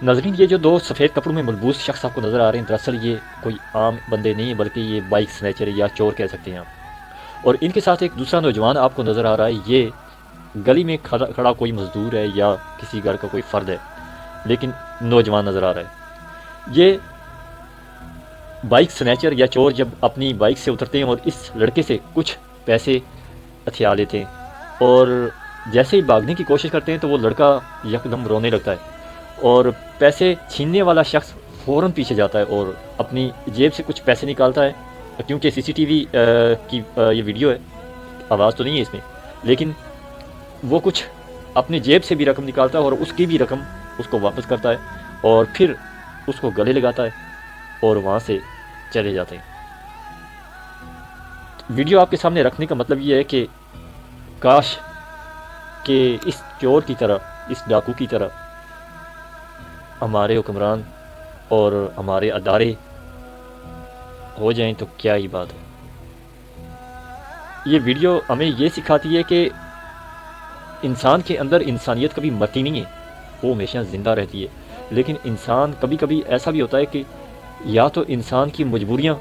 ناظرین، یہ جو دو سفید کپڑوں میں ملبوس شخص آپ کو نظر آ رہے ہیں، دراصل یہ کوئی عام بندے نہیں ہیں، بلکہ یہ بائک سنیچر یا چور کہہ سکتے ہیں آپ۔ اور ان کے ساتھ ایک دوسرا نوجوان آپ کو نظر آ رہا ہے۔ یہ گلی میں کھڑا کوئی مزدور ہے یا کسی گھر کا کوئی فرد ہے، لیکن نوجوان نظر آ رہا ہے۔ یہ بائک سنیچر یا چور جب اپنی بائک سے اترتے ہیں اور اس لڑکے سے کچھ پیسے ہتھیا لیتے ہیں، اور جیسے ہی بھاگنے کی کوشش کرتے ہیں تو وہ لڑکا یکدم رونے لگتا ہے، اور پیسے چھیننے والا شخص فوراً پیچھے جاتا ہے اور اپنی جیب سے کچھ پیسے نکالتا ہے۔ کیونکہ سی سی ٹی وی کی یہ ویڈیو ہے، آواز تو نہیں ہے اس میں، لیکن وہ کچھ اپنی جیب سے بھی رقم نکالتا ہے اور اس کی بھی رقم اس کو واپس کرتا ہے، اور پھر اس کو گلے لگاتا ہے اور وہاں سے چلے جاتے ہیں۔ ویڈیو آپ کے سامنے رکھنے کا مطلب یہ ہے کہ کاش کہ اس چور کی طرح، اس ڈاکو کی طرح ہمارے حکمران اور ہمارے ادارے ہو جائیں تو کیا ہی بات ہے۔ یہ ویڈیو ہمیں یہ سکھاتی ہے کہ انسان کے اندر انسانیت کبھی مرتی نہیں ہے، وہ ہمیشہ زندہ رہتی ہے۔ لیکن انسان کبھی کبھی ایسا بھی ہوتا ہے کہ یا تو انسان کی مجبوریاں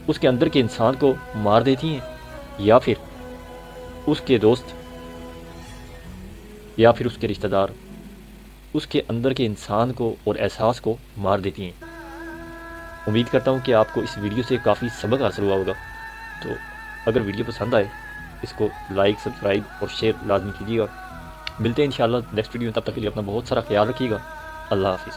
اس کے اندر کے انسان کو مار دیتی ہیں، یا پھر اس کے دوست یا پھر اس کے رشتہ دار اس کے اندر کے انسان کو اور احساس کو مار دیتی ہیں۔ امید کرتا ہوں کہ آپ کو اس ویڈیو سے کافی سبق حاصل ہوا ہوگا۔ تو اگر ویڈیو پسند آئے اس کو لائک، سبسکرائب اور شیئر لازمی کیجیے گا۔ ملتے ہیں انشاءاللہ نیکسٹ ویڈیو میں، تب تک کے لیے اپنا بہت سارا خیال رکھیے گا۔ اللہ حافظ۔